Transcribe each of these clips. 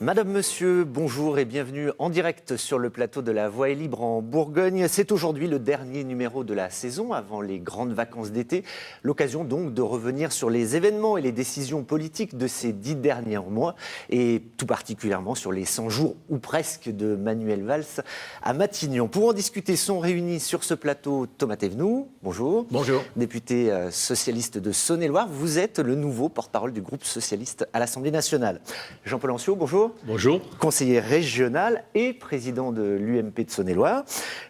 Madame, Monsieur, bonjour et bienvenue en direct sur le plateau de La Voix est libre en Bourgogne. C'est aujourd'hui le dernier numéro de la saison avant les grandes vacances d'été. L'occasion donc de revenir sur les événements et les décisions politiques de ces 10 derniers mois et tout particulièrement sur les 100 jours ou presque de Manuel Valls à Matignon. Pour en discuter sont réunis sur ce plateau Thomas Thévenoud, bonjour. Bonjour. Député socialiste de Saône-et-Loire, vous êtes le nouveau porte-parole du groupe socialiste à l'Assemblée nationale. Jean-Paul Anciot, bonjour. Bonjour. Conseiller régional et président de l'UMP de Saône-et-Loire.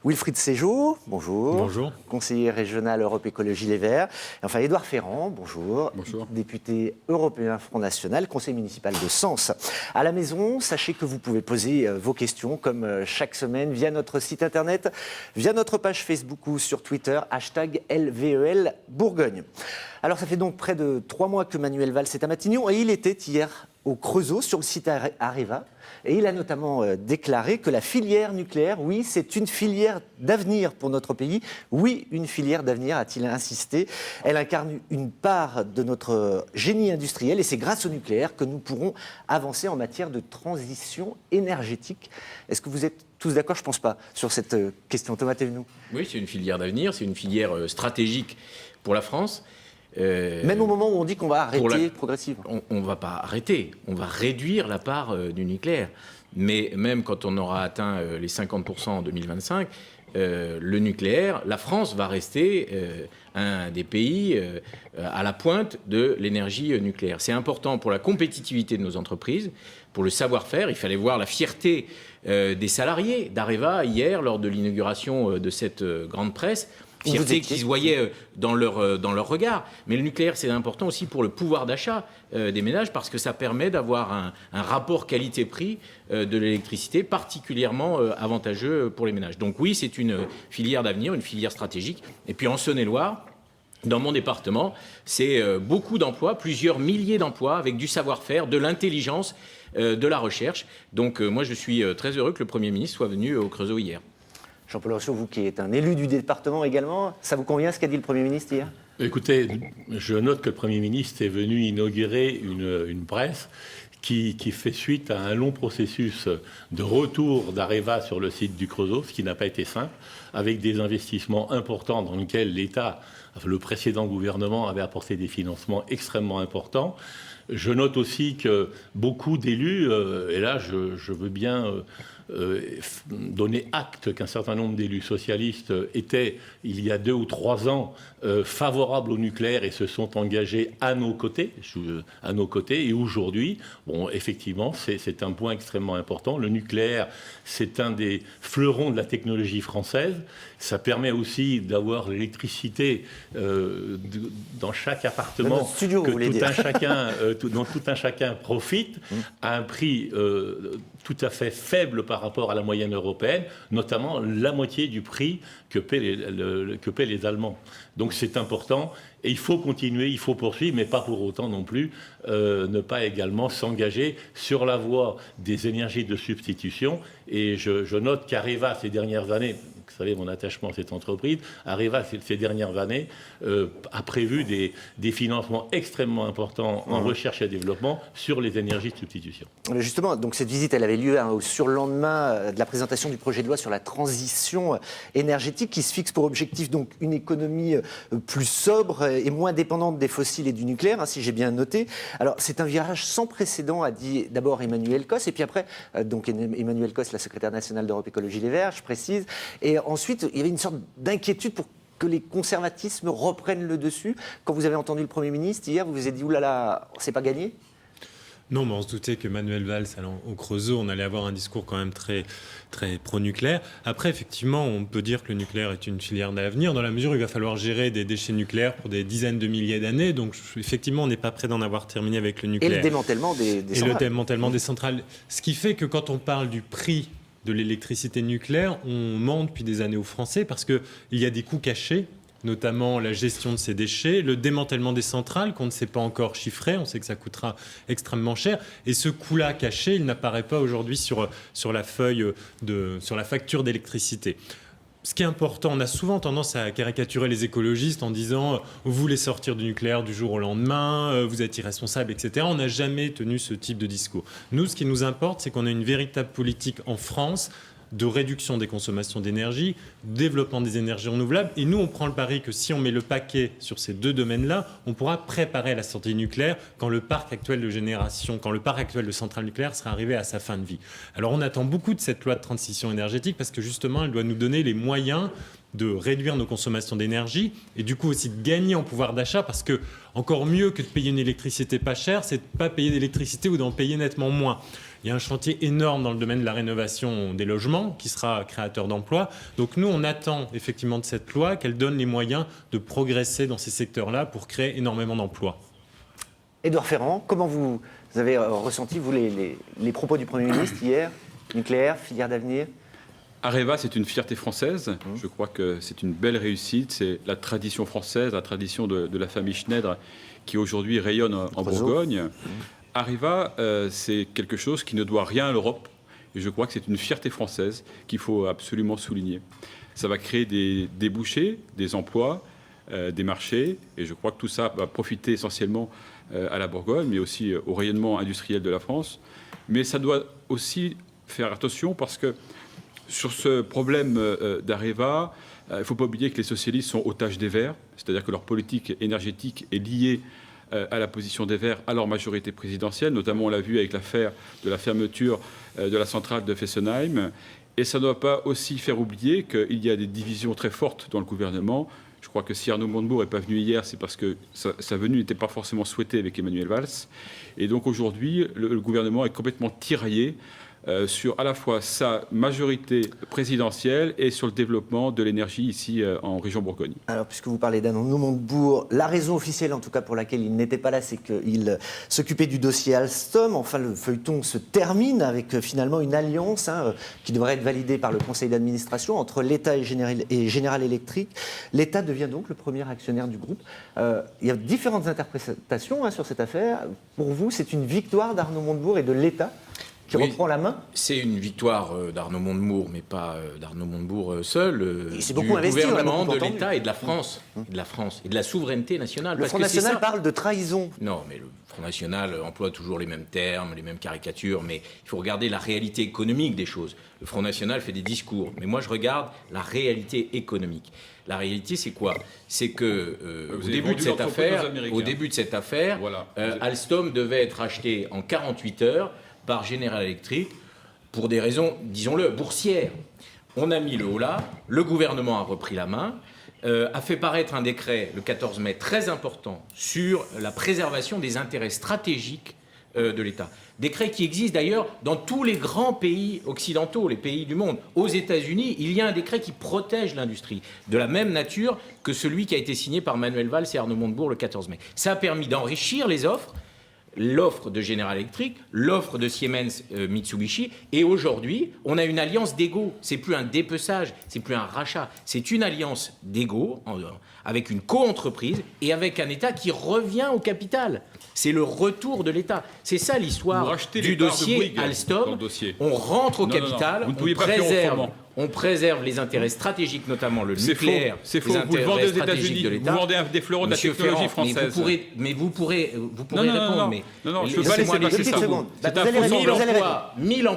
Wilfried Séjot, bonjour. Bonjour. Conseiller régional Europe Écologie Les Verts. Enfin, Édouard Ferrand, bonjour. Bonjour. Député européen Front National, conseiller municipal de Sens. À la maison, sachez que vous pouvez poser vos questions comme chaque semaine via notre site internet, via notre page Facebook ou sur Twitter, #LVEL Bourgogne. Alors, ça fait donc près de 3 mois que Manuel Valls est à Matignon et il était hier au Creusot, sur le site Areva. Et il a notamment déclaré que la filière nucléaire, oui, c'est une filière d'avenir pour notre pays. Oui, une filière d'avenir, a-t-il insisté. Elle incarne une part de notre génie industriel et c'est grâce au nucléaire que nous pourrons avancer en matière de transition énergétique. Est-ce que vous êtes tous d'accord? Je ne pense pas, sur cette question. Thomas Thévenoud. Oui, c'est une filière d'avenir, c'est une filière stratégique pour la France. Même au moment où on dit qu'on va arrêter progressivement. On ne va pas arrêter, on va réduire la part du nucléaire. Mais même quand on aura atteint les 50% en 2025, le nucléaire, la France va rester un des pays à la pointe de l'énergie nucléaire. C'est important pour la compétitivité de nos entreprises, pour le savoir-faire. Il fallait voir la fierté des salariés d'Areva hier lors de l'inauguration de cette grande presse. Fierté qui se voyait dans leur regard. Mais le nucléaire, c'est important aussi pour le pouvoir d'achat des ménages parce que ça permet d'avoir un rapport qualité-prix de l'électricité particulièrement avantageux pour les ménages. Donc oui, c'est une filière d'avenir, une filière stratégique. Et puis en Saône-et-Loire, dans mon département, c'est beaucoup d'emplois, plusieurs milliers d'emplois avec du savoir-faire, de l'intelligence, de la recherche. Donc moi, je suis très heureux que le Premier ministre soit venu au Creusot hier. Jean-Paul Anciot, vous qui êtes un élu du département également, ça vous convient ce qu'a dit le Premier ministre hier? Écoutez, je note que le Premier ministre est venu inaugurer une presse qui fait suite à un long processus de retour d'Areva sur le site du Creusot, ce qui n'a pas été simple, avec des investissements importants dans lesquels l'État, le précédent gouvernement, avait apporté des financements extrêmement importants. Je note aussi que beaucoup d'élus, et là je veux bien donner acte qu'un certain nombre d'élus socialistes étaient, il y a 2 ou 3 ans, favorables au nucléaire et se sont engagés à nos côtés. Et aujourd'hui, bon, effectivement, c'est un point extrêmement important. Le nucléaire, c'est un des fleurons de la technologie française. Ça permet aussi d'avoir l'électricité dans chaque appartement, dans studio, dont tout un chacun profite à un prix tout à fait faible par rapport à la moyenne européenne, notamment la moitié du prix que paient les Allemands. Donc c'est important et il faut continuer, il faut poursuivre, mais pas pour autant non plus ne pas également s'engager sur la voie des énergies de substitution. Et je note qu'Areva, ces dernières années, vous savez mon attachement à cette entreprise, Areva, ces dernières années, a prévu des financements extrêmement importants en recherche et développement sur les énergies de substitution. Justement, donc cette visite, elle avait lieu au surlendemain de la présentation du projet de loi sur la transition énergétique qui se fixe pour objectif donc une économie plus sobre et moins dépendante des fossiles et du nucléaire, si j'ai bien noté. Alors, c'est un virage sans précédent, a dit d'abord Emmanuel Cos, et puis après, donc Emmanuel Cos, la secrétaire nationale d'Europe Écologie Les Verts, je précise, et ensuite, il y avait une sorte d'inquiétude pour que les conservatismes reprennent le dessus. Quand vous avez entendu le Premier ministre hier, vous vous êtes dit, oulala, c'est pas gagné? Non, mais on se doutait que Manuel Valls, allant au Creusot, on allait avoir un discours quand même très, très pro-nucléaire. Après, effectivement, on peut dire que le nucléaire est une filière d'avenir, dans la mesure où il va falloir gérer des déchets nucléaires pour des dizaines de milliers d'années. Donc, effectivement, on n'est pas prêt d'en avoir terminé avec le nucléaire. Et le démantèlement des centrales. Et le démantèlement des centrales. Ce qui fait que quand on parle du prix de l'électricité nucléaire, on ment depuis des années aux Français parce qu'il y a des coûts cachés, notamment la gestion de ces déchets, le démantèlement des centrales qu'on ne sait pas encore chiffrer, on sait que ça coûtera extrêmement cher. Et ce coût-là caché, il n'apparaît pas aujourd'hui sur la facture d'électricité. ce qui est important, on a souvent tendance à caricaturer les écologistes en disant vous voulez sortir du nucléaire du jour au lendemain, vous êtes irresponsable, etc. On n'a jamais tenu ce type de discours. Nous, ce qui nous importe, c'est qu'on a une véritable politique en France de réduction des consommations d'énergie, développement des énergies renouvelables. Et nous, on prend le pari que si on met le paquet sur ces deux domaines-là, on pourra préparer la sortie nucléaire quand le parc actuel de centrales nucléaires sera arrivé à sa fin de vie. Alors on attend beaucoup de cette loi de transition énergétique parce que justement, elle doit nous donner les moyens de réduire nos consommations d'énergie et du coup aussi de gagner en pouvoir d'achat parce que encore mieux que de payer une électricité pas chère, c'est de ne pas payer d'électricité ou d'en payer nettement moins. Il y a un chantier énorme dans le domaine de la rénovation des logements qui sera créateur d'emplois. Donc nous, on attend effectivement de cette loi qu'elle donne les moyens de progresser dans ces secteurs-là pour créer énormément d'emplois. Édouard Ferrand, comment vous avez ressenti, vous, les propos du Premier ministre hier? Nucléaire, filière d'avenir? Areva, c'est une fierté française. Je crois que c'est une belle réussite. C'est la tradition française, la tradition de la famille Schneider qui aujourd'hui rayonne en Bourgogne. Areva, c'est quelque chose qui ne doit rien à l'Europe. Et je crois que c'est une fierté française qu'il faut absolument souligner. Ça va créer des débouchés, des emplois, des marchés. Et je crois que tout ça va profiter essentiellement à la Bourgogne, mais aussi au rayonnement industriel de la France. Mais ça doit aussi faire attention parce que sur ce problème d'Areva, il ne faut pas oublier que les socialistes sont otages des Verts, c'est-à-dire que leur politique énergétique est liée à la position des Verts, à leur majorité présidentielle. Notamment, on l'a vu avec l'affaire de la fermeture de la centrale de Fessenheim. Et ça ne doit pas aussi faire oublier qu'il y a des divisions très fortes dans le gouvernement. Je crois que si Arnaud Montebourg n'est pas venu hier, c'est parce que sa venue n'était pas forcément souhaitée avec Emmanuel Valls. Et donc aujourd'hui, le gouvernement est complètement tiraillé sur à la fois sa majorité présidentielle et sur le développement de l'énergie ici en région Bourgogne. Alors, puisque vous parlez d'Arnaud Montebourg, la raison officielle, en tout cas pour laquelle il n'était pas là, c'est qu'il s'occupait du dossier Alstom. Enfin, le feuilleton se termine avec finalement une alliance qui devrait être validée par le conseil d'administration entre l'État et General Electric. L'État devient donc le premier actionnaire du groupe. Il y a différentes interprétations sur cette affaire. Pour vous, c'est une victoire d'Arnaud Montebourg et de l'État qui reprend la main? C'est une victoire d'Arnaud Montebourg, mais pas d'Arnaud Montebourg seul, du gouvernement, de l'État et de la France, et de la souveraineté nationale. Le Front National parle de trahison. Non, mais le Front National emploie toujours les mêmes termes, les mêmes caricatures, mais il faut regarder la réalité économique des choses. Le Front National fait des discours, mais moi je regarde la réalité économique. La réalité, c'est quoi? C'est que au début de cette affaire, voilà. Alstom devait être acheté en 48 heures par General Electric pour des raisons, disons-le, boursières. On a mis le holà, le gouvernement a repris la main, a fait paraître un décret le 14 mai très important sur la préservation des intérêts stratégiques de l'État. Décret qui existe d'ailleurs dans tous les grands pays occidentaux, les pays du monde. Aux États-Unis, il y a un décret qui protège l'industrie, de la même nature que celui qui a été signé par Manuel Valls et Arnaud Montebourg le 14 mai. Ça a permis d'enrichir les offres, l'offre de General Electric, l'offre de Siemens Mitsubishi, et aujourd'hui, on a une alliance d'égaux. C'est plus un dépeçage, c'est plus un rachat, c'est une alliance d'égaux avec une co-entreprise et avec un État qui revient au capital. C'est le retour de l'État. C'est ça l'histoire du dossier Alstom. On rentre au capital, on préserve les intérêts stratégiques, notamment le nucléaire. C'est faux. Vous le vendez aux États-Unis. Vous vendez des fleurons de la technologie française. Mais vous pourrez répondre. Non, je ne peux pas laisser passer ça. C'est un faux 1000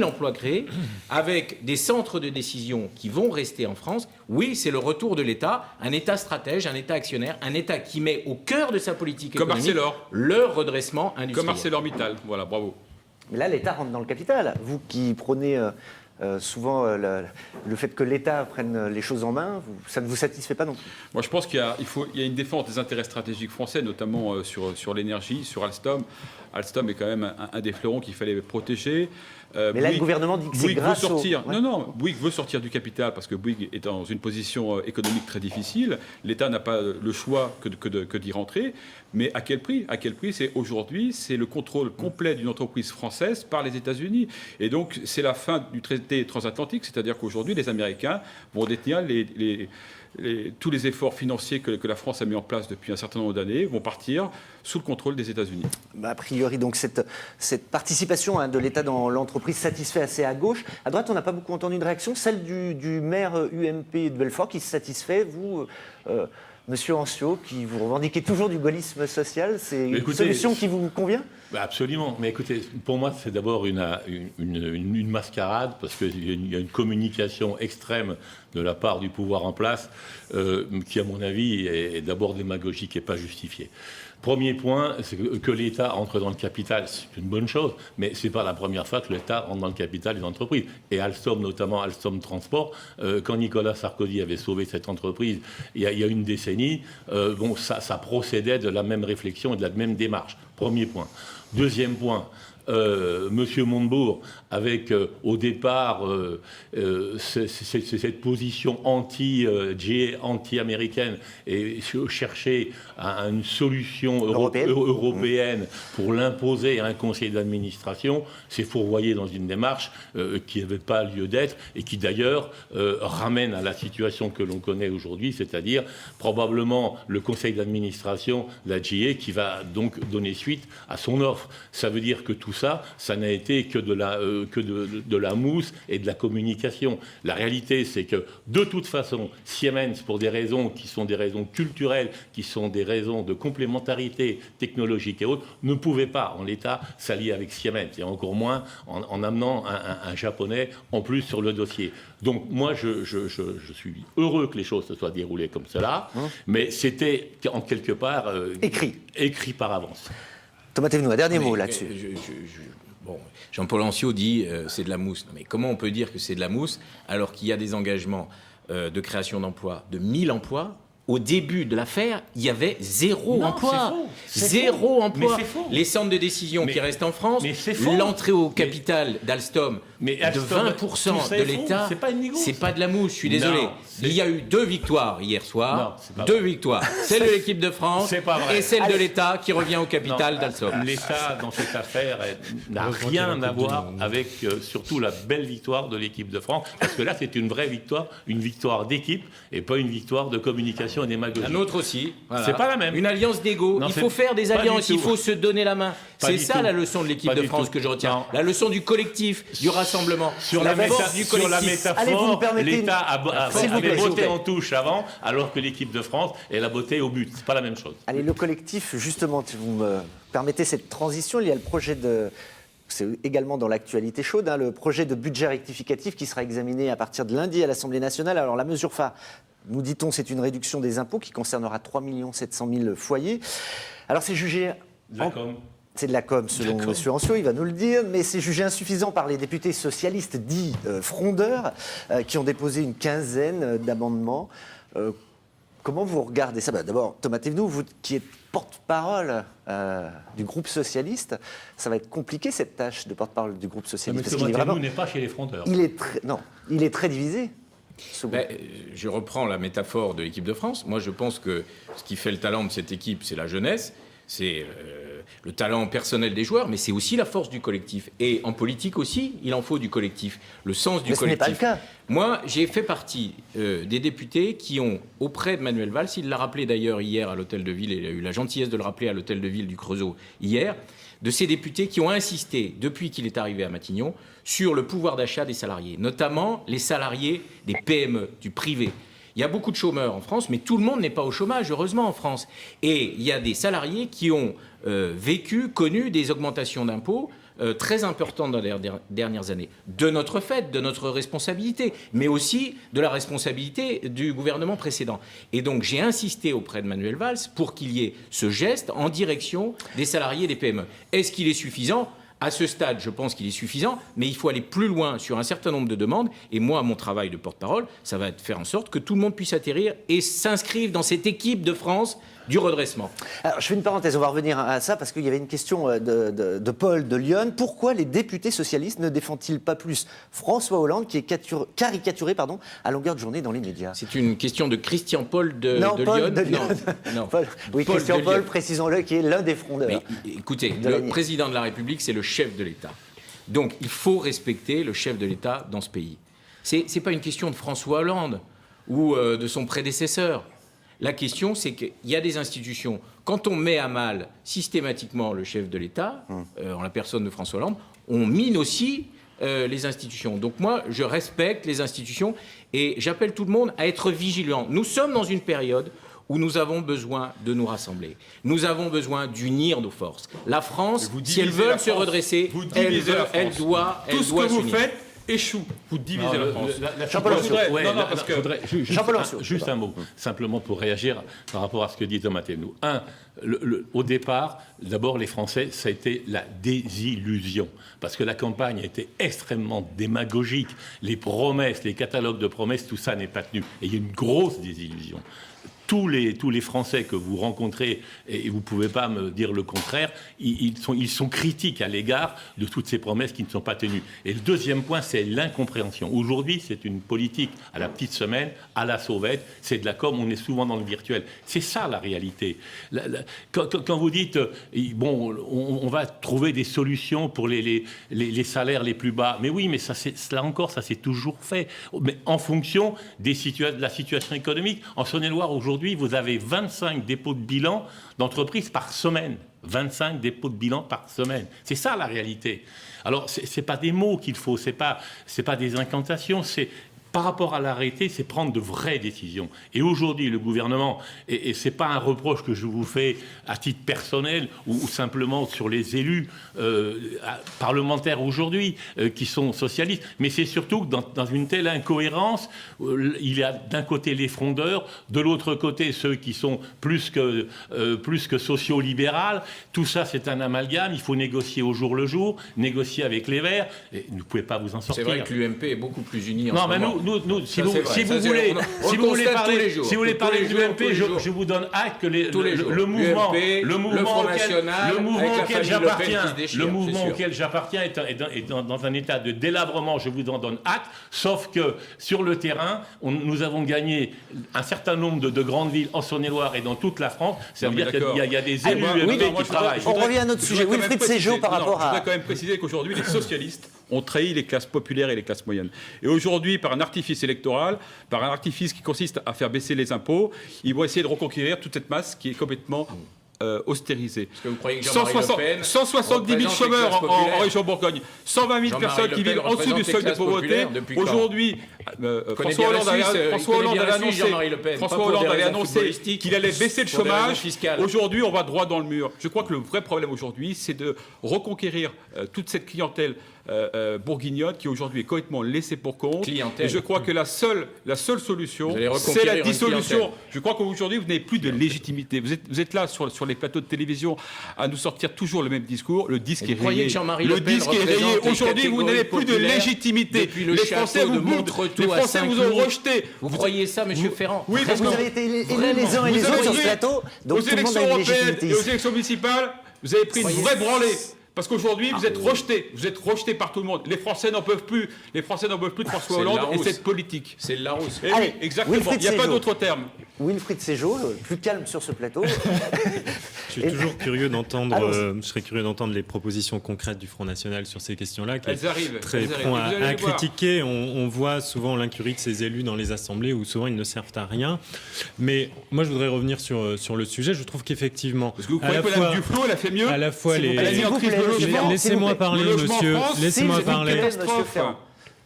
emplois créés, avec des centres de décision qui vont rester en France. Oui, c'est le retour de l'État, un État stratège, un État actionnaire, un État qui met au cœur de sa politique économique le redressement industriel. Comme ArcelorMittal. Voilà, bravo. Mais là, l'État rentre dans le capital. Vous qui prenez souvent le fait que l'État prenne les choses en main, ça ne vous satisfait pas non plus? Moi, je pense qu'il y a une défense des intérêts stratégiques français, notamment sur l'énergie, sur Alstom. Alstom est quand même un des fleurons qu'il fallait protéger. Mais là, le gouvernement dit que c'est grâce au... Bouygues veut sortir du capital parce que Bouygues est dans une position économique très difficile. L'État n'a pas le choix que d'y rentrer. Mais à quel prix? À quel prix? C'est aujourd'hui, c'est le contrôle complet d'une entreprise française par les États-Unis. Et donc, c'est la fin du souveraineté transatlantique, c'est-à-dire qu'aujourd'hui, les Américains vont détenir tous les efforts financiers que la France a mis en place depuis un certain nombre d'années, vont partir sous le contrôle des États-Unis. A priori, donc, cette participation de l'État dans l'entreprise satisfait assez à gauche. À droite, on n'a pas beaucoup entendu de réaction. Celle du maire UMP de Belfort qui se satisfait, vous, Monsieur Ancio, qui vous revendiquez toujours du gaullisme social, c'est une solution qui vous convient ? Absolument. Mais écoutez, pour moi, c'est d'abord une mascarade, parce qu'il y a une communication extrême de la part du pouvoir en place qui, à mon avis, est d'abord démagogique et pas justifiée. Premier point, c'est que l'État entre dans le capital, c'est une bonne chose, mais ce n'est pas la première fois que l'État entre dans le capital des entreprises. Et Alstom, notamment Alstom Transport, quand Nicolas Sarkozy avait sauvé cette entreprise il y a une décennie, ça procédait de la même réflexion et de la même démarche. Premier point. Deuxième point. Monsieur Montebourg, avec au départ cette position anti-américaine et chercher une solution européenne pour l'imposer à un conseil d'administration, s'est fourvoyé dans une démarche qui n'avait pas lieu d'être et qui d'ailleurs ramène à la situation que l'on connaît aujourd'hui, c'est-à-dire probablement le conseil d'administration, la GE, qui va donc donner suite à son offre. Ça veut dire que tout ça n'a été que de la mousse et de la communication. La réalité, c'est que, de toute façon, Siemens, pour des raisons qui sont des raisons culturelles, qui sont des raisons de complémentarité technologique et autres, ne pouvait pas, en l'état, s'allier avec Siemens, et encore moins en amenant un Japonais en plus sur le dossier. Donc, moi, je suis heureux que les choses se soient déroulées comme cela, mais c'était, en quelque part, écrit par avance. Thomas Thévenoud, un dernier mot là-dessus. Jean-Paul Ancio dit c'est de la mousse. Mais comment on peut dire que c'est de la mousse alors qu'il y a des engagements de création d'emplois, de 1000 emplois ? Au début de l'affaire, il y avait zéro emploi. Zéro emploi. Les centres de décision qui restent en France, l'entrée au capital d'Alstom de 20% de l'État, c'est pas de la mousse, je suis désolé. Il y a eu 2 victoires hier soir. Deux victoires. Celle de l'équipe de France et celle de l'État qui revient au capital d'Alstom. L'État, dans cette affaire, n'a rien à voir avec surtout la belle victoire de l'équipe de France. Parce que là, c'est une vraie victoire, une victoire d'équipe et pas une victoire de communication. Un autre aussi. Voilà. C'est pas la même. Une alliance d'ego. Il faut faire des alliances, il faut se donner la main. C'est ça la leçon de l'équipe de France que je retiens. La leçon du collectif, du rassemblement. Sur la métaphore, l'État avait botté en touche avant, alors que l'équipe de France, elle a botté au but. C'est pas la même chose. Allez, le collectif, justement, si vous me permettez cette transition, il y a le projet de... C'est également dans l'actualité chaude, le projet de budget rectificatif qui sera examiné à partir de lundi à l'Assemblée nationale. Alors la mesure phare, nous dit-on, c'est une réduction des impôts qui concernera 3 700 000 foyers. Alors c'est jugé... C'est de la com, selon M. Ancio, il va nous le dire, mais c'est jugé insuffisant par les députés socialistes dits frondeurs, qui ont déposé une quinzaine d'amendements. Comment vous regardez ça ? D'abord, Thomas Thévenoud, vous qui êtes porte-parole du groupe socialiste, ça va être compliqué cette tâche de porte-parole du groupe socialiste. Mais Thomas Thévenoud n'est pas chez les frondeurs. Il est très divisé. Je reprends la métaphore de l'équipe de France. Moi, je pense que ce qui fait le talent de cette équipe, c'est la jeunesse, c'est le talent personnel des joueurs, mais c'est aussi la force du collectif. Et en politique aussi, il en faut du collectif, le sens du collectif. Ce n'est pas le cas. Moi, j'ai fait partie des députés qui ont, auprès de Manuel Valls, il l'a rappelé d'ailleurs hier à l'Hôtel de Ville, et il a eu la gentillesse de le rappeler à l'Hôtel de Ville du Creusot hier, de ces députés qui ont insisté, depuis qu'il est arrivé à Matignon, sur le pouvoir d'achat des salariés, notamment les salariés des PME, du privé. Il y a beaucoup de chômeurs en France, mais tout le monde n'est pas au chômage, heureusement, en France. Et il y a des salariés qui ont connu des augmentations d'impôts très importantes dans les dernières années. De notre fait, de notre responsabilité, mais aussi de la responsabilité du gouvernement précédent. Et donc, j'ai insisté auprès de Manuel Valls pour qu'il y ait ce geste en direction des salariés des PME. Est-ce qu'il est suffisant ? À ce stade, je pense qu'il est suffisant, mais il faut aller plus loin sur un certain nombre de demandes. Et moi, mon travail de porte-parole, ça va être de faire en sorte que tout le monde puisse atterrir et s'inscrive dans cette équipe de France du redressement. Alors, je fais une parenthèse, on va revenir à ça, parce qu'il y avait une question de Paul de Lyon. Pourquoi les députés socialistes ne défendent-ils pas plus François Hollande, qui est caricaturé à longueur de journée dans les médias ? C'est une question de Christian Paul de Paul de Lyon. Non. Paul, oui, Paul Christian Paul, précisons-le, qui est l'un des frondeurs. Mais, écoutez, le président de la République, c'est le chef de l'État. Donc, il faut respecter le chef de l'État dans ce pays. C'est pas une question de François Hollande ou de son prédécesseur. La question, c'est qu'il y a des institutions. Quand on met à mal systématiquement le chef de l'État, en la personne de François Hollande, on mine aussi les institutions. Donc moi, je respecte les institutions et j'appelle tout le monde à être vigilant. Nous sommes dans une période où nous avons besoin de nous rassembler. Nous avons besoin d'unir nos forces. La France, si elle veut se redresser, elle doit Tout ce que vous s'unir. faites échoue. Vous divisez la France. Jean-Paul Anceau. Juste un mot, simplement pour réagir par rapport à ce que dit Thomas Temnou. Au départ, d'abord, les Français, ça a été la désillusion. Parce que la campagne a été extrêmement démagogique. Les promesses, les catalogues de promesses, tout ça n'est pas tenu. Et il y a une grosse désillusion. Tous les Français que vous rencontrez, et vous ne pouvez pas me dire le contraire, ils sont critiques à l'égard de toutes ces promesses qui ne sont pas tenues. Et le deuxième point, c'est l'incompréhension. Aujourd'hui, c'est une politique à la petite semaine, à la sauvette, c'est de la com, on est souvent dans le virtuel. C'est ça la réalité. Quand vous dites, bon, on va trouver des solutions pour les salaires les plus bas, mais oui, mais là encore, ça s'est toujours fait. Mais en fonction de la situation économique, en Saône-et-Loire, aujourd'hui, vous avez 25 dépôts de bilan d'entreprises par semaine. 25 dépôts de bilan par semaine. C'est ça la réalité. Alors, ce n'est pas des mots qu'il faut, ce n'est pas des incantations, c'est... Par rapport à la réalité, c'est prendre de vraies décisions. Et aujourd'hui, le gouvernement, et ce n'est pas un reproche que je vous fais à titre personnel ou simplement sur les élus parlementaires aujourd'hui qui sont socialistes, mais c'est surtout que dans une telle incohérence, il y a d'un côté les frondeurs, de l'autre côté ceux qui sont plus que socio-libérales. Tout ça, c'est un amalgame. Il faut négocier au jour le jour, négocier avec les Verts. Et vous ne pouvez pas vous en sortir. C'est vrai que l'UMP est beaucoup plus unie en non, ce mais moment. Nous, si vous voulez parler de l'UMP, je vous donne acte que le mouvement auquel j'appartiens est dans un état de délabrement, je vous en donne acte, sauf que sur le terrain, nous avons gagné un certain nombre de grandes villes en Saône-et-Loire et dans toute la France. Ça veut dire qu'il y a des élus UMP qui travaillent. On revient à notre sujet. Wilfried Ségeot par rapport à... Je voudrais quand même préciser qu'aujourd'hui, les socialistes ont trahi les classes populaires et les classes moyennes. Et aujourd'hui, par un artifice électoral, par un artifice qui consiste à faire baisser les impôts, ils vont essayer de reconquérir toute cette masse qui est complètement austérisée. Parce que vous croyez que Jean-Marie Le Pen 170 000 chômeurs en région Bourgogne, 120 000 personnes qui vivent en dessous du seuil de pauvreté. Aujourd'hui, François Hollande avait annoncé qu'il allait baisser le chômage. Aujourd'hui, on va droit dans le mur. Je crois que le vrai problème aujourd'hui, c'est de reconquérir toute cette clientèle bourguignonne qui aujourd'hui est complètement laissée pour compte. Et je crois que la seule solution, c'est la dissolution. Je crois qu'aujourd'hui, vous n'avez plus de légitimité. Vous êtes là sur les plateaux de télévision à nous sortir toujours le même discours. Le disque est rayé. Aujourd'hui, vous n'avez plus de légitimité. Les Français vous ont rejeté. Vous croyez ça, monsieur Ferrand? Oui, parce que vous avez été élus les uns et les autres sur ce plateau. Donc aux élections européennes et aux élections municipales, vous avez pris une vraie branlée. Parce qu'aujourd'hui, vous êtes rejetés. Vous êtes rejetés par tout le monde. Les Français n'en peuvent plus. Les Français n'en peuvent plus de François Hollande et cette politique. C'est le Larousse. Oui, exactement. Il n'y a pas d'autre terme. Wilfried Ségeot, plus calme sur ce plateau. Je suis toujours curieux d'entendre. Je serais curieux d'entendre les propositions concrètes du Front National sur ces questions-là. Qui elles arrivent. Très prompt à critiquer. On voit souvent l'incurie de ces élus dans les assemblées où souvent ils ne servent à rien. Mais moi, je voudrais revenir sur le sujet. Je trouve qu'effectivement, parce que vous croyez que Mme Duflot, elle a fait mieux. À la fois laissez-moi parler, monsieur. Laissez-moi parler.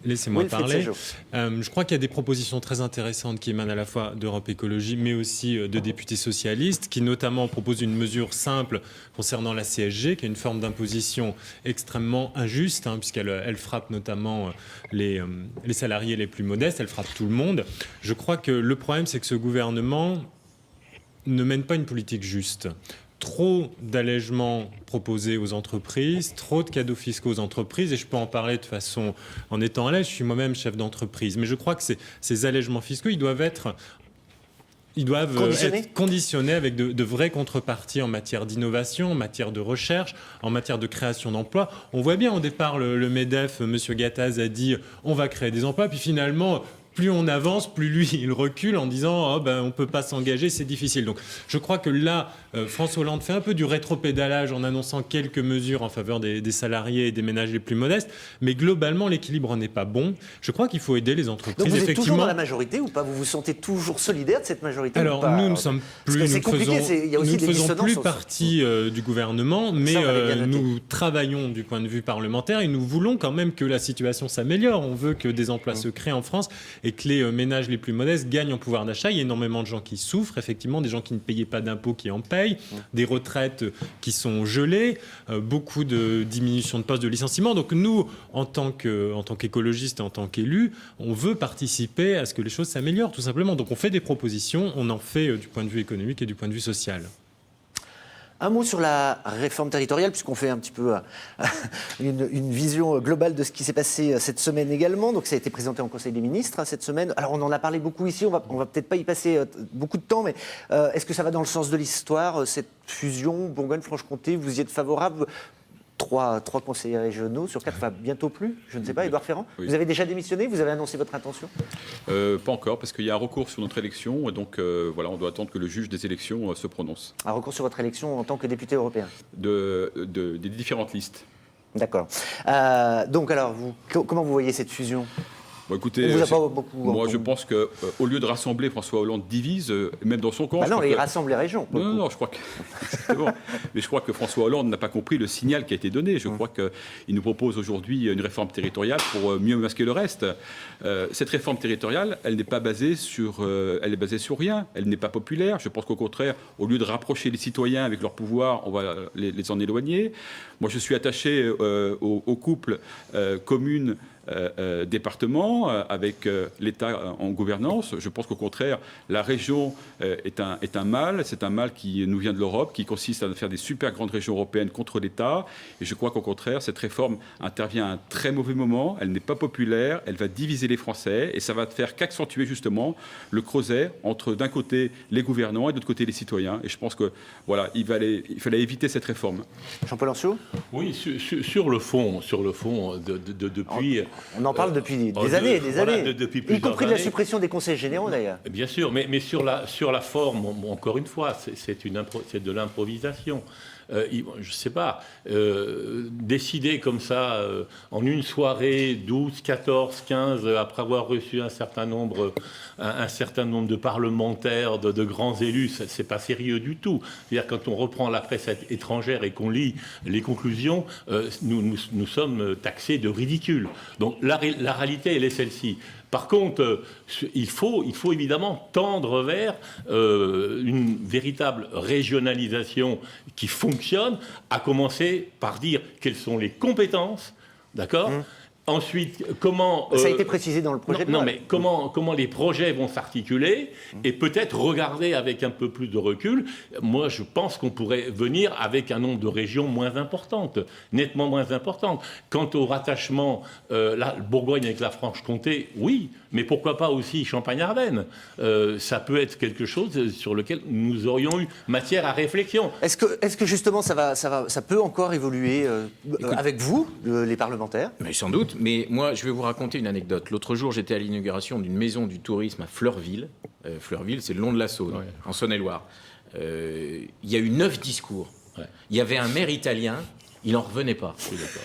Laissez-moi parler. Je crois qu'il y a des propositions très intéressantes qui émanent à la fois d'Europe Écologie, mais aussi de députés socialistes, qui notamment proposent une mesure simple concernant la CSG, qui est une forme d'imposition extrêmement injuste, puisqu'elle frappe notamment les salariés les plus modestes, elle frappe tout le monde. Je crois que le problème, c'est que ce gouvernement ne mène pas une politique juste. Trop d'allègements proposés aux entreprises, trop de cadeaux fiscaux aux entreprises, et je peux en parler de façon en étant à l'aise, je suis moi-même chef d'entreprise, mais je crois que ces allègements fiscaux, ils doivent être conditionnés avec de vraies contreparties en matière d'innovation, en matière de recherche, en matière de création d'emplois. On voit bien au départ, le MEDEF, M. Gattaz a dit on va créer des emplois, puis finalement plus on avance, plus lui, il recule en disant on ne peut pas s'engager, c'est difficile. Donc je crois que là, François Hollande fait un peu du rétropédalage en annonçant quelques mesures en faveur des salariés et des ménages les plus modestes, mais globalement, l'équilibre n'est pas bon. Je crois qu'il faut aider les entreprises. Donc vous êtes toujours dans la majorité ou pas? Vous vous sentez toujours solidaire de cette majorité? Alors nous ne sommes plus, nous ne faisons plus partie du gouvernement, mais nous travaillons du point de vue parlementaire et nous voulons quand même que la situation s'améliore. On veut que des emplois se créent en France et que les ménages les plus modestes gagnent en pouvoir d'achat. Il y a énormément de gens qui souffrent, effectivement, des gens qui ne payaient pas d'impôts qui en payent, des retraites qui sont gelées, beaucoup de diminution de postes, de licenciements. Donc nous, en tant qu'écologistes et en tant qu'élus, on veut participer à ce que les choses s'améliorent, tout simplement. Donc on fait des propositions, on en fait du point de vue économique et du point de vue social. Un mot sur la réforme territoriale, puisqu'on fait un petit peu une vision globale de ce qui s'est passé cette semaine également. Donc ça a été présenté en Conseil des ministres cette semaine. Alors on en a parlé beaucoup ici, on va peut-être pas y passer beaucoup de temps, mais est-ce que ça va dans le sens de l'histoire, cette fusion Bourgogne-Franche-Comté? Vous y êtes favorable? Trois conseillers régionaux sur 4, enfin bientôt plus, je ne sais pas, Édouard Ferrand. Oui. Vous avez déjà démissionné? Vous avez annoncé votre intention? Pas encore, parce qu'il y a un recours sur notre élection, et donc voilà, on doit attendre que le juge des élections se prononce. Un recours sur votre élection en tant que député européen? Des différentes listes. D'accord. Donc alors, comment vous voyez cette fusion? Bon, écoutez, moi je pense qu'au lieu de rassembler, François Hollande divise, même dans son camp. Non, il rassemble les régions. Non, je crois que exactement. Mais je crois que François Hollande n'a pas compris le signal qui a été donné. Je crois qu'il nous propose aujourd'hui une réforme territoriale pour mieux masquer le reste. Cette réforme territoriale, elle n'est pas basée sur, elle est basée sur rien. Elle n'est pas populaire. Je pense qu'au contraire, au lieu de rapprocher les citoyens avec leur pouvoir, on va les en éloigner. Moi, je suis attaché au couple commune. Département, avec l'État en gouvernance. Je pense qu'au contraire, la région est un mal. C'est un mal qui nous vient de l'Europe, qui consiste à faire des super grandes régions européennes contre l'État. Et je crois qu'au contraire, cette réforme intervient à un très mauvais moment. Elle n'est pas populaire. Elle va diviser les Français. Et ça va faire qu'accentuer justement le creuset entre d'un côté les gouvernants et de l'autre côté les citoyens. Et je pense que voilà, il fallait éviter cette réforme. Jean-Paul Anceau? Oui, sur le fond, depuis... On en parle depuis des années et des années, y compris de la suppression des conseils généraux d'ailleurs. Bien sûr, mais sur la forme, encore une fois, c'est de l'improvisation. Je ne sais pas, décider comme ça, en une soirée, 12, 14, 15, après avoir reçu un certain nombre de parlementaires, de grands élus, ce n'est pas sérieux du tout. C'est-à-dire quand on reprend la presse étrangère et qu'on lit les conclusions, nous sommes taxés de ridicule. Donc la réalité, elle est celle-ci. Par contre, il faut évidemment tendre vers une véritable régionalisation qui fonctionne, à commencer par dire quelles sont les compétences, d'accord ? Ensuite, comment... ça a été précisé dans le projet de loi. Non, mais comment les projets vont s'articuler et peut-être regarder avec un peu plus de recul. Moi, je pense qu'on pourrait venir avec un nombre de régions moins importantes, nettement moins importantes. Quant au rattachement, la Bourgogne avec la Franche-Comté, oui, mais pourquoi pas aussi Champagne-Ardenne? Ça peut être quelque chose sur lequel nous aurions eu matière à réflexion. Est-ce que justement ça peut encore évoluer avec vous, les parlementaires? Mais sans doute. Mais moi, je vais vous raconter une anecdote. L'autre jour, j'étais à l'inauguration d'une maison du tourisme à Fleurville. Fleurville, c'est le long de la Saône, en Saône-et-Loire. Il y a eu 9 discours. Ouais. Il y avait un maire italien, il n'en revenait pas.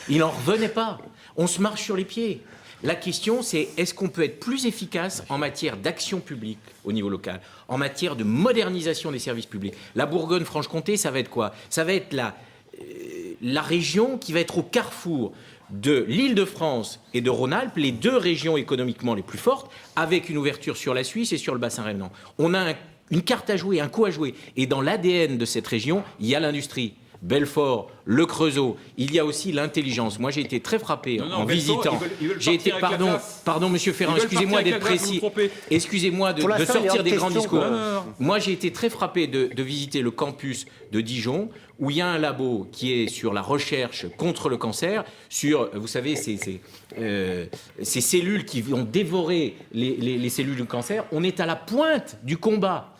Il n'en revenait pas. On se marche sur les pieds. La question, c'est est-ce qu'on peut être plus efficace en matière d'action publique au niveau local, en matière de modernisation des services publics? La Bourgogne-Franche-Comté, ça va être quoi? Ça va être la région qui va être au carrefour de l'Île-de-France et de Rhône-Alpes, les 2 régions économiquement les plus fortes, avec une ouverture sur la Suisse et sur le bassin rhénan. On a une carte à jouer, un coup à jouer. Et dans l'ADN de cette région, il y a l'industrie. Belfort, le Creusot, il y a aussi l'intelligence. Moi, j'ai été très frappé en visitant. J'ai été, pardon, Monsieur Ferrand, excusez-moi d'être précis. Excusez-moi de sortir des grands discours. Moi, j'ai été très frappé de visiter le campus de Dijon, où il y a un labo qui est sur la recherche contre le cancer, sur, vous savez, ces cellules qui vont dévorer les cellules du cancer. On est à la pointe du combat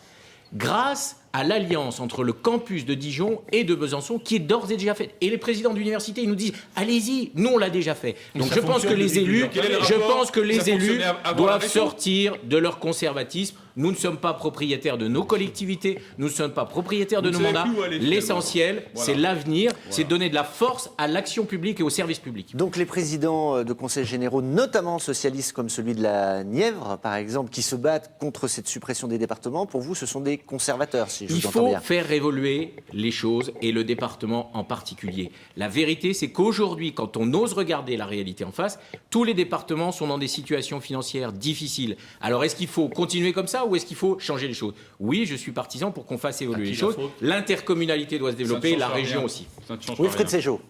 grâce à l'alliance entre le campus de Dijon et de Besançon, qui est d'ores et déjà faite. Et les présidents d'université, ils nous disent, allez-y, nous on l'a déjà fait. Donc je pense que les élus, doivent sortir de leur conservatisme. Nous ne sommes pas propriétaires de nos collectivités, nous ne sommes pas propriétaires de nos mandats. L'essentiel, c'est l'avenir, c'est donner de la force à l'action publique et au service public. Donc les présidents de conseils généraux, notamment socialistes comme celui de la Nièvre, par exemple, qui se battent contre cette suppression des départements, pour vous, ce sont des conservateurs, si je vous entends bien. Il faut faire évoluer les choses, et le département en particulier. La vérité, c'est qu'aujourd'hui, quand on ose regarder la réalité en face, tous les départements sont dans des situations financières difficiles. Alors est-ce qu'il faut continuer comme ça ou est-ce qu'il faut changer les choses? Oui, je suis partisan pour qu'on fasse évoluer les choses. L'intercommunalité doit se développer, la région aussi. Oui, Fred Ségeau.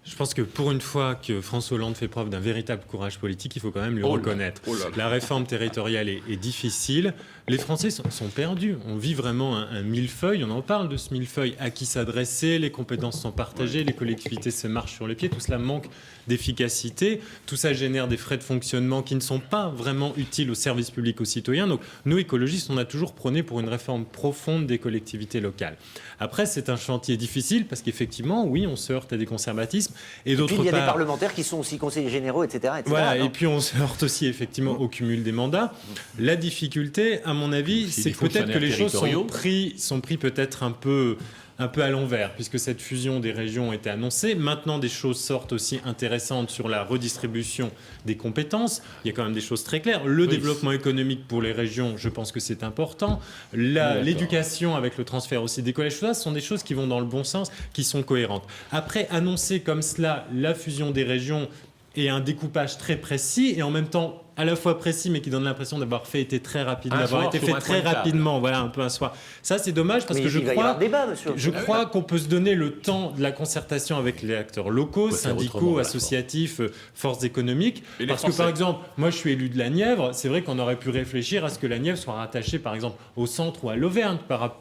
Je pense que pour une fois que François Hollande fait preuve d'un véritable courage politique, il faut quand même lui reconnaître. La réforme territoriale est difficile. Les Français sont perdus. On vit vraiment un millefeuille. On en parle de ce millefeuille. À qui s'adresser? Les compétences sont partagées. Les collectivités se marchent sur les pieds. Tout cela manque d'efficacité. Tout ça génère des frais de fonctionnement qui ne sont pas vraiment utiles au service public aux citoyens. Donc nous, écologistes, on a toujours prôné pour une réforme profonde des collectivités locales. Après, c'est un chantier difficile parce qu'effectivement, oui, on se heurte à des conservatismes. Et puis il y a des parlementaires qui sont aussi conseillers généraux, etc. Voilà, et puis on se heurte aussi effectivement au cumul des mandats. La difficulté, à mon avis, c'est peut-être que les choses sont pris peut-être un peu à l'envers, puisque cette fusion des régions était annoncée. Maintenant, des choses sortent aussi intéressantes sur la redistribution des compétences. Il y a quand même des choses très claires. Le développement économique pour les régions, je pense que c'est important. L'éducation avec le transfert aussi des collèges, ce sont des choses qui vont dans le bon sens, qui sont cohérentes. Après, annoncer comme cela la fusion des régions et un découpage très précis, et en même temps à la fois précis, mais qui donne l'impression d'avoir été très rapide, d'avoir été fait très rapidement, voilà, un peu un soir. Ça, c'est dommage parce que je crois qu'on peut se donner le temps de la concertation avec les acteurs locaux, syndicaux, associatifs, forces économiques. Parce que, par exemple, moi, je suis élu de la Nièvre. C'est vrai qu'on aurait pu réfléchir à ce que la Nièvre soit rattachée, par exemple, au centre ou à l'Auvergne,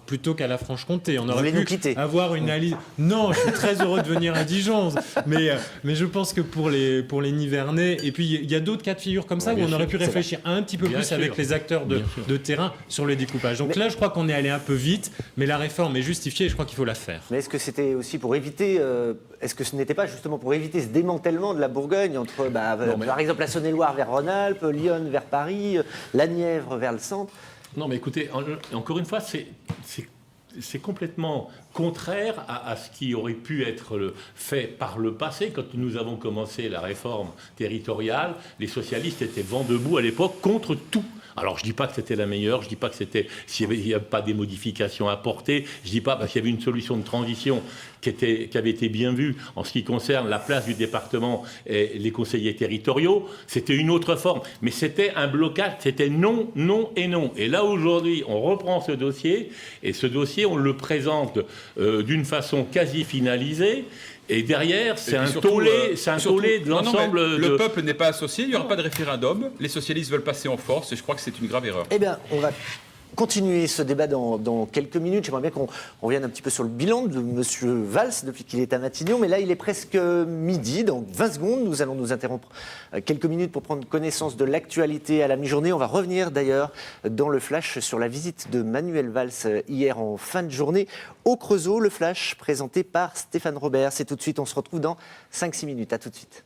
plutôt qu'à la Franche-Comté. On aurait pu avoir une alliance. Non, je suis très heureux de venir à Dijon, mais je pense que pour les Nivernais, et puis il y a d'autres cas de figure comme ça où on aurait pu réfléchir un petit peu plus avec les acteurs de terrain sur le découpage. Donc là, je crois qu'on est allé un peu vite, mais la réforme est justifiée et je crois qu'il faut la faire. Mais est-ce que c'était aussi pour éviter, est-ce que ce n'était pas justement pour éviter ce démantèlement de la Bourgogne entre, par exemple, la Saône-et-Loire vers Rhône-Alpes, Lyon vers Paris, la Nièvre vers le centre? Non, mais écoutez, encore une fois, c'est complètement contraire à ce qui aurait pu être fait par le passé. Quand nous avons commencé la réforme territoriale, les socialistes étaient vent debout à l'époque contre tout. Alors, je ne dis pas que c'était la meilleure, je ne dis pas que c'était s'il n'y avait pas des modifications à apporter, je ne dis pas parce qu'il y avait une solution de transition qui avait été bien vue en ce qui concerne la place du département et les conseillers territoriaux, c'était une autre forme. Mais c'était un blocage, c'était non, non et non. Et là, aujourd'hui, on reprend ce dossier, et ce dossier, on le présente d'une façon quasi finalisée. Et derrière, c'est un tollé de l'ensemble. Le peuple n'est pas associé, il n'y aura pas de référendum. Les socialistes veulent passer en force et je crois que c'est une grave erreur. Eh bien, on va continuer ce débat dans quelques minutes. J'aimerais bien qu'on revienne un petit peu sur le bilan de M. Valls depuis qu'il est à Matignon. Mais là, il est presque midi. Dans 20 secondes, nous allons nous interrompre quelques minutes pour prendre connaissance de l'actualité à la mi-journée. On va revenir d'ailleurs dans le flash sur la visite de Manuel Valls hier en fin de journée au Creusot. Le flash présenté par Stéphane Robert. C'est tout de suite. On se retrouve dans 5-6 minutes. À tout de suite.